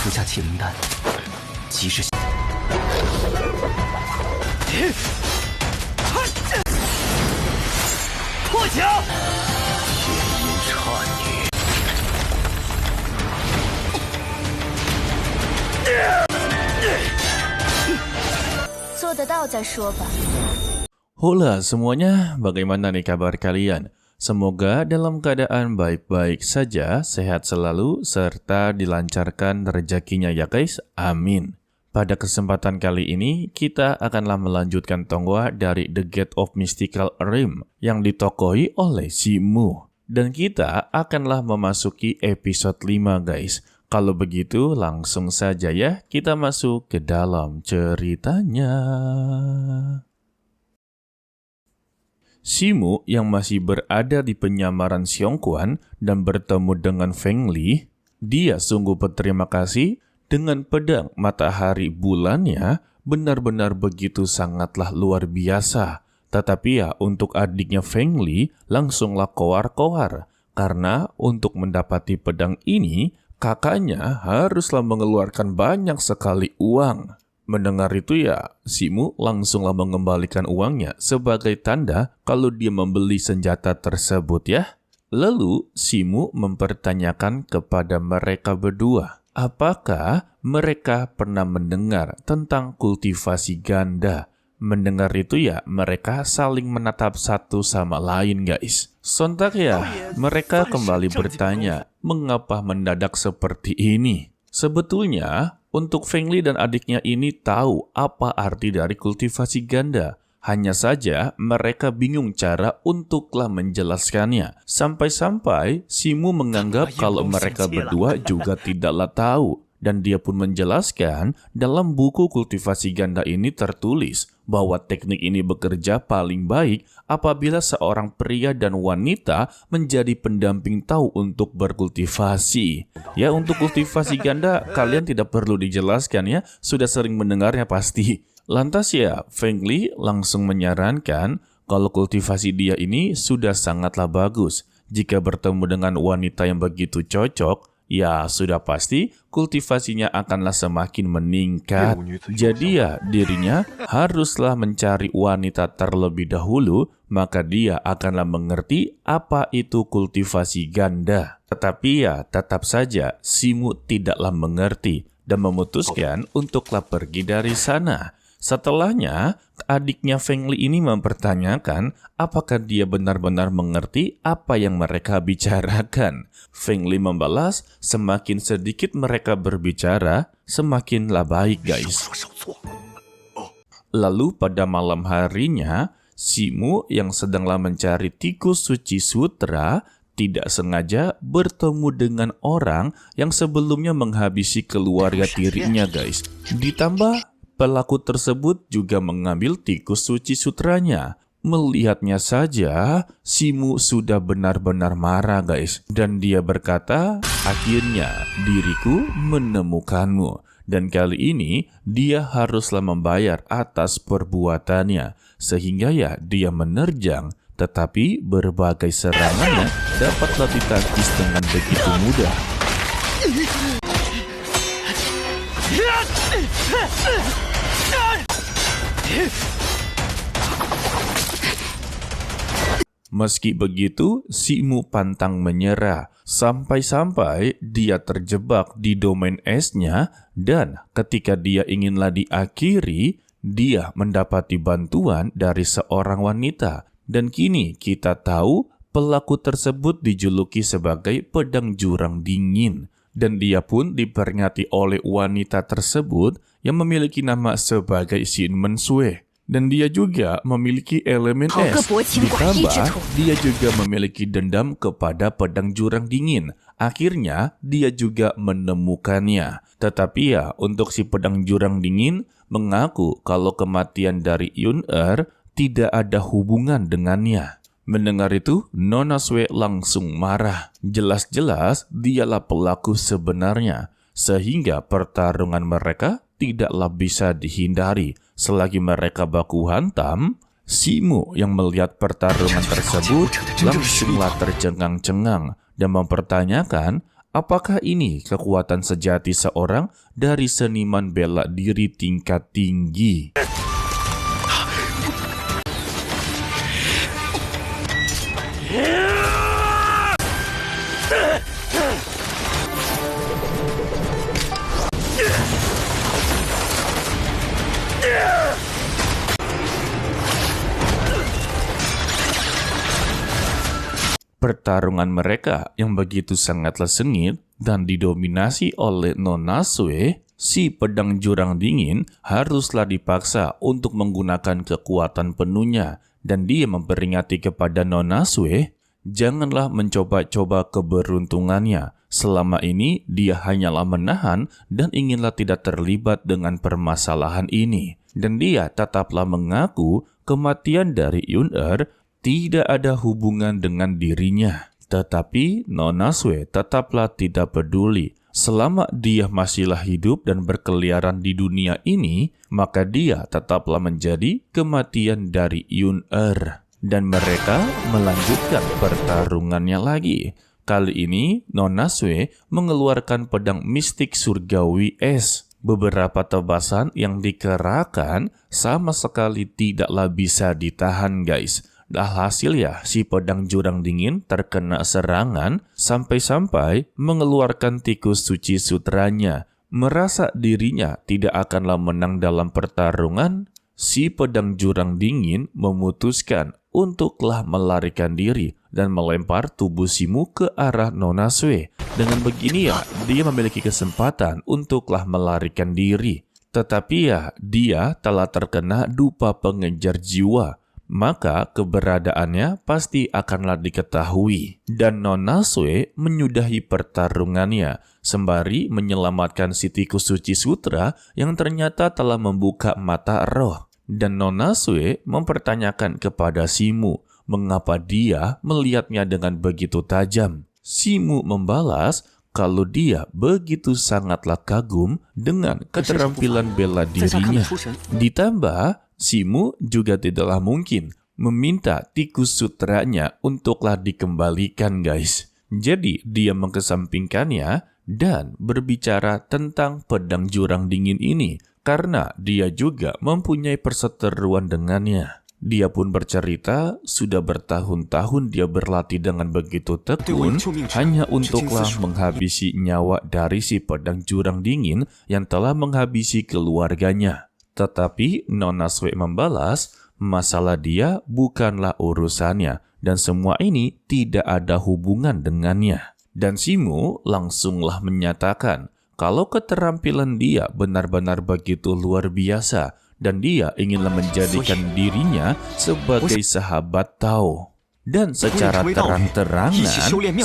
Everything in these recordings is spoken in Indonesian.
出下启灵丹，即是。破墙！天阴颤女。做得到再说吧。 Hola semuanya, bagaimana nih kabar kalian? Semoga dalam keadaan baik-baik saja, sehat selalu, serta dilancarkan rezekinya ya guys, amin. Pada kesempatan kali ini, kita akanlah melanjutkan tonggua dari The Gate of Mystical Realm yang ditokohi oleh Shimu. Dan kita akanlah memasuki episode 5 guys. Kalau begitu langsung saja ya, kita masuk ke dalam ceritanya. Shimu yang masih berada di penyamaran Xiongquan dan bertemu dengan Feng Li, dia sungguh berterima kasih dengan pedang matahari bulannya benar-benar begitu sangatlah luar biasa. Tetapi ya untuk adiknya Feng Li langsunglah koar-koar karena untuk mendapati pedang ini kakaknya haruslah mengeluarkan banyak sekali uang. Mendengar itu ya, Shimu langsunglah mengembalikan uangnya sebagai tanda kalau dia membeli senjata tersebut ya. Lalu Shimu mempertanyakan kepada mereka berdua, apakah mereka pernah mendengar tentang kultivasi ganda? Mendengar itu ya, mereka saling menatap satu sama lain guys. Sontak ya, mereka kembali bertanya, mengapa mendadak seperti ini? Sebetulnya, untuk Feng Li dan adiknya ini tahu apa arti dari kultivasi ganda. Hanya saja mereka bingung cara untuklah menjelaskannya. Sampai-sampai Shimu menganggap kalau mereka berdua juga tidaklah tahu. Dan dia pun menjelaskan dalam buku kultivasi ganda ini tertulis bahwa teknik ini bekerja paling baik apabila seorang pria dan wanita menjadi pendamping tahu untuk berkultivasi. Ya, untuk kultivasi ganda kalian tidak perlu dijelaskan ya, sudah sering mendengarnya pasti. Lantas ya, Feng Li langsung menyarankan kalau kultivasi dia ini sudah sangatlah bagus. Jika bertemu dengan wanita yang begitu cocok, ya sudah pasti kultivasinya akanlah semakin meningkat. Jadi ya dirinya haruslah mencari wanita terlebih dahulu, maka dia akanlah mengerti apa itu kultivasi ganda. Tetapi ya tetap saja Shimu tidaklah mengerti dan memutuskan untuklah pergi dari sana. Setelahnya, adiknya Feng Li ini mempertanyakan apakah dia benar-benar mengerti apa yang mereka bicarakan. Feng Li membalas, semakin sedikit mereka berbicara, semakinlah baik guys. Lalu pada malam harinya, Shimu yang sedanglah mencari tikus suci sutra tidak sengaja bertemu dengan orang yang sebelumnya menghabisi keluarga tirinya guys. Ditambah pelaku tersebut juga mengambil tikus suci sutranya. Melihatnya saja, Shimu sudah benar-benar marah guys. Dan dia berkata, akhirnya diriku menemukanmu. Dan kali ini dia haruslah membayar atas perbuatannya. Sehingga ya dia menerjang. Tetapi berbagai serangannya dapatlah ditangkis dengan begitu mudah. Meski begitu, Shimu pantang menyerah. Sampai-sampai dia terjebak di domain esnya dan ketika dia inginlah diakhiri, dia mendapati bantuan dari seorang wanita. Dan kini kita tahu pelaku tersebut dijuluki sebagai pedang jurang dingin. Dan dia pun diperingati oleh wanita tersebut yang memiliki nama sebagai Xin Mensui. Dan dia juga memiliki elemen es. Ditambah, dia juga memiliki dendam kepada pedang jurang dingin. Akhirnya, dia juga menemukannya. Tetapi ya, untuk si pedang jurang dingin mengaku kalau kematian dari Yun-er tidak ada hubungan dengannya. Mendengar itu, Nona Sue langsung marah. Jelas-jelas dialah pelaku sebenarnya. Sehingga pertarungan mereka tidaklah bisa dihindari. Selagi mereka baku hantam, Shimu yang melihat pertarungan tersebut langsunglah tercengang-cengang dan mempertanyakan Apakah ini kekuatan sejati seorang dari seniman bela diri tingkat tinggi? Pertarungan mereka yang begitu sangatlah sengit dan didominasi oleh Nona Sue, si pedang jurang dingin haruslah dipaksa untuk menggunakan kekuatan penuhnya, dan dia memperingati kepada Nona Sue, janganlah mencoba-coba keberuntungannya. Selama ini dia hanyalah menahan dan inginlah tidak terlibat dengan permasalahan ini. Dan dia tetaplah mengaku kematian dari Yun-er tidak ada hubungan dengan dirinya. Tetapi Nona Sue tetaplah tidak peduli. Selama dia masihlah hidup dan berkeliaran di dunia ini, maka dia tetaplah menjadi kematian dari Yun-er. Dan mereka melanjutkan pertarungannya lagi. Kali ini Nona Sue mengeluarkan pedang mistik surgawi es. Beberapa tebasan yang dikerahkan sama sekali tidaklah bisa ditahan, guys. Hasil ya, si pedang jurang dingin terkena serangan sampai-sampai mengeluarkan tikus suci sutranya. Merasa dirinya tidak akanlah menang dalam pertarungan, si pedang jurang dingin memutuskan untuklah melarikan diri dan melempar tubuh Simu ke arah Nona Sue. Dengan begini ya, dia memiliki kesempatan untuklah melarikan diri. Tetapi ya, dia telah terkena dupa pengejar jiwa. Maka keberadaannya pasti akanlah diketahui. Dan Nona Sue menyudahi pertarungannya, sembari menyelamatkan si tikus suci sutra yang ternyata telah membuka mata roh. Dan Nona Sue mempertanyakan kepada Simu, mengapa dia melihatnya dengan begitu tajam. Simu membalas kalau dia begitu sangatlah kagum dengan keterampilan bela dirinya. Ditambah, Simu juga tidaklah mungkin meminta tikus sutranya untuklah dikembalikan, guys. Jadi dia mengesampingkannya dan berbicara tentang pedang jurang dingin ini karena dia juga mempunyai perseteruan dengannya. Dia pun bercerita sudah bertahun-tahun dia berlatih dengan begitu tekun hanya untuklah menghabisi nyawa dari si pedang jurang dingin yang telah menghabisi keluarganya. Tetapi Nona Sue membalas, masalah dia bukanlah urusannya dan semua ini tidak ada hubungan dengannya. Dan Simu langsunglah menyatakan kalau keterampilan dia benar-benar begitu luar biasa dan dia inginlah menjadikan dirinya sebagai sahabat Tao. Dan secara terang-terangan,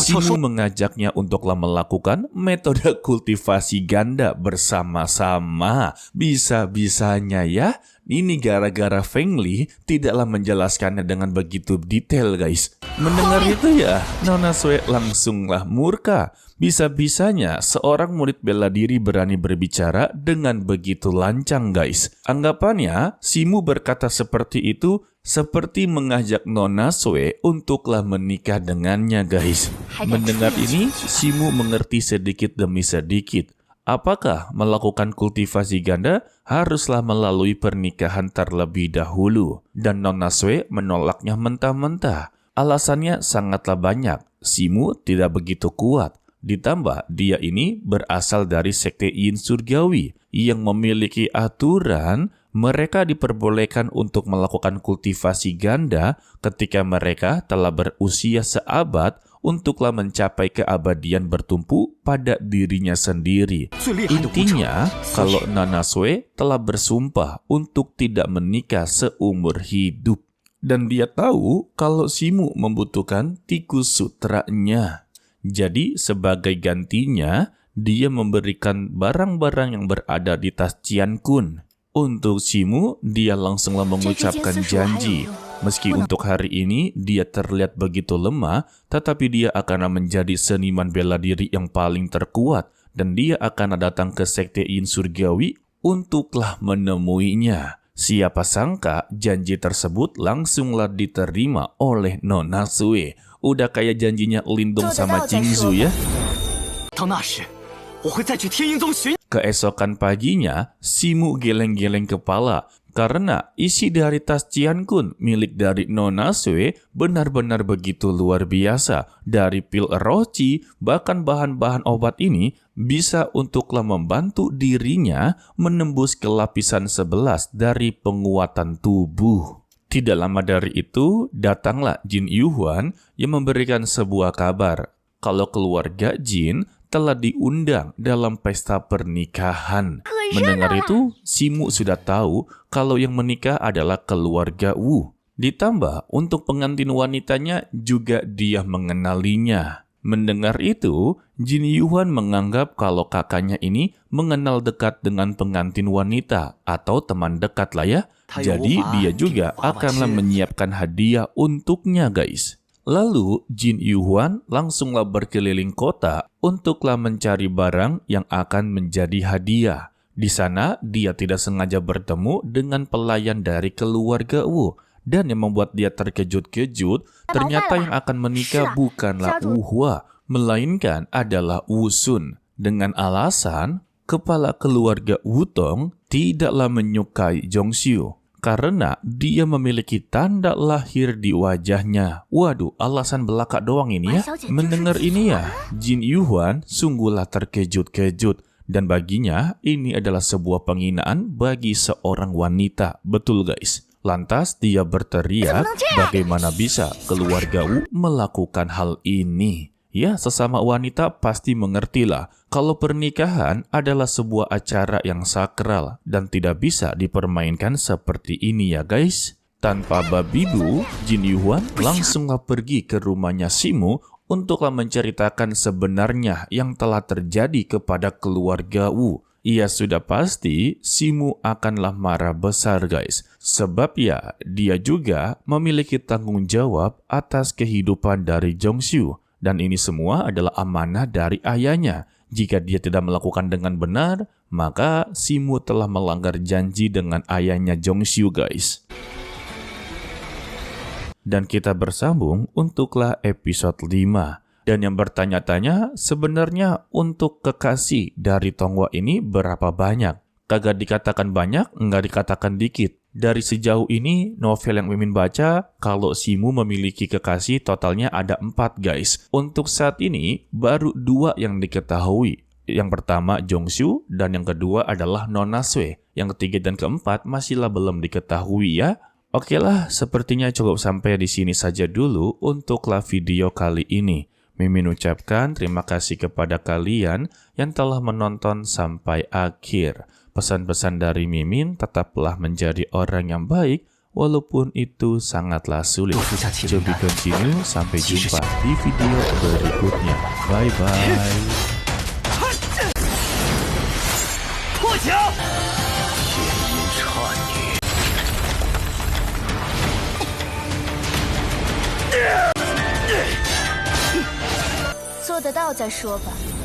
Simu mengajaknya untuklah melakukan metode kultivasi ganda bersama-sama. Bisa-bisanya ya, ini gara-gara Feng Li tidaklah menjelaskannya dengan begitu detail, guys. Mendengar itu ya, Nona Sue langsunglah murka. Bisa-bisanya seorang murid bela diri berani berbicara dengan begitu lancang, guys. Anggapannya, Simu berkata seperti itu seperti mengajak Nona Sue untuklah menikah dengannya, guys. Mendengar ini, Simu mengerti sedikit demi sedikit. Apakah melakukan kultivasi ganda haruslah melalui pernikahan terlebih dahulu? Dan Nona Sue menolaknya mentah-mentah. Alasannya sangatlah banyak. Simu tidak begitu kuat. Ditambah dia ini berasal dari sekte Yin Surgawi yang memiliki aturan mereka diperbolehkan untuk melakukan kultivasi ganda ketika mereka telah berusia seabad untuklah mencapai keabadian bertumpu pada dirinya sendiri. Intinya, kalau Nona Sue telah bersumpah untuk tidak menikah seumur hidup. Dan dia tahu kalau Simu membutuhkan tikus sutranya. Jadi sebagai gantinya, dia memberikan barang-barang yang berada di tas Qian Kun. Untuk Simu, dia langsunglah mengucapkan janji. Meski untuk hari ini dia terlihat begitu lemah, tetapi dia akan menjadi seniman bela diri yang paling terkuat. Dan dia akan datang ke sekte Yin Surgawi untuklah menemuinya. Siapa sangka janji tersebut langsunglah diterima oleh Nona Sue. Udah kayak janjinya Lindong sama Qingzu ya. 到那时，我会再去天鹰宗寻。 Keesokan paginya, Simu geleng-geleng kepala karena isi dari tas Ciankun milik dari Nona Sue benar-benar begitu luar biasa. Dari pil roci, bahkan bahan-bahan obat ini bisa untuklah membantu dirinya menembus ke lapisan 11 dari penguatan tubuh. Tidak lama dari itu, datanglah Jin Yuhuan yang memberikan sebuah kabar kalau keluarga Jin telah diundang dalam pesta pernikahan. Mendengar itu, Simu sudah tahu kalau yang menikah adalah keluarga Wu. Ditambah, untuk pengantin wanitanya juga dia mengenalinya. Mendengar itu, Jin Yuhuan menganggap kalau kakaknya ini mengenal dekat dengan pengantin wanita atau teman dekat lah ya. Jadi dia juga akanlah menyiapkan hadiah untuknya guys. Lalu Jin Yuhuan langsunglah berkeliling kota untuklah mencari barang yang akan menjadi hadiah. Di sana dia tidak sengaja bertemu dengan pelayan dari keluarga Wu. Dan yang membuat dia terkejut-kejut, ternyata yang akan menikah bukanlah Wu Hua, melainkan adalah Wu Sun. Dengan alasan, kepala keluarga Wu Tong tidaklah menyukai Zhongxiu karena dia memiliki tanda lahir di wajahnya. Waduh, alasan belaka doang ini ya. Mendengar ini ya, Jin Yuhuan sungguhlah terkejut-kejut. Dan baginya, ini adalah sebuah penghinaan bagi seorang wanita. Betul guys. Lantas dia berteriak, bagaimana bisa keluarga Wu melakukan hal ini? Ya, sesama wanita pasti mengertilah kalau pernikahan adalah sebuah acara yang sakral dan tidak bisa dipermainkan seperti ini ya guys. Tanpa babi bu, Jin Yuhuan langsunglah pergi ke rumahnya Simu untuklah menceritakan sebenarnya yang telah terjadi kepada keluarga Wu. Ia sudah pasti Simu akanlah marah besar guys. Sebab ya, dia juga memiliki tanggung jawab atas kehidupan dari Zhongxiu. Dan ini semua adalah amanah dari ayahnya. Jika dia tidak melakukan dengan benar, maka Simu telah melanggar janji dengan ayahnya Zhongxiu guys. Dan kita bersambung untuklah episode 5. Dan yang bertanya-tanya, sebenarnya untuk kekasih dari Tonghua ini berapa banyak? Kagak dikatakan banyak, nggak dikatakan dikit. Dari sejauh ini, novel yang Mimin baca, kalau Simu memiliki kekasih totalnya ada 4 guys. Untuk saat ini, baru 2 yang diketahui. Yang pertama Zhongxiu, dan yang kedua adalah Nona Sue. Yang ketiga dan keempat masihlah belum diketahui ya. Oke lah, sepertinya cukup sampai di sini saja dulu untuklah video kali ini. Mimin ucapkan terima kasih kepada kalian yang telah menonton sampai akhir. Pesan-pesan dari Mimin tetaplah menjadi orang yang baik walaupun itu sangatlah sulit. To be continue, sampai jumpa di video berikutnya. Bye-bye. Puja! 做得到再说吧。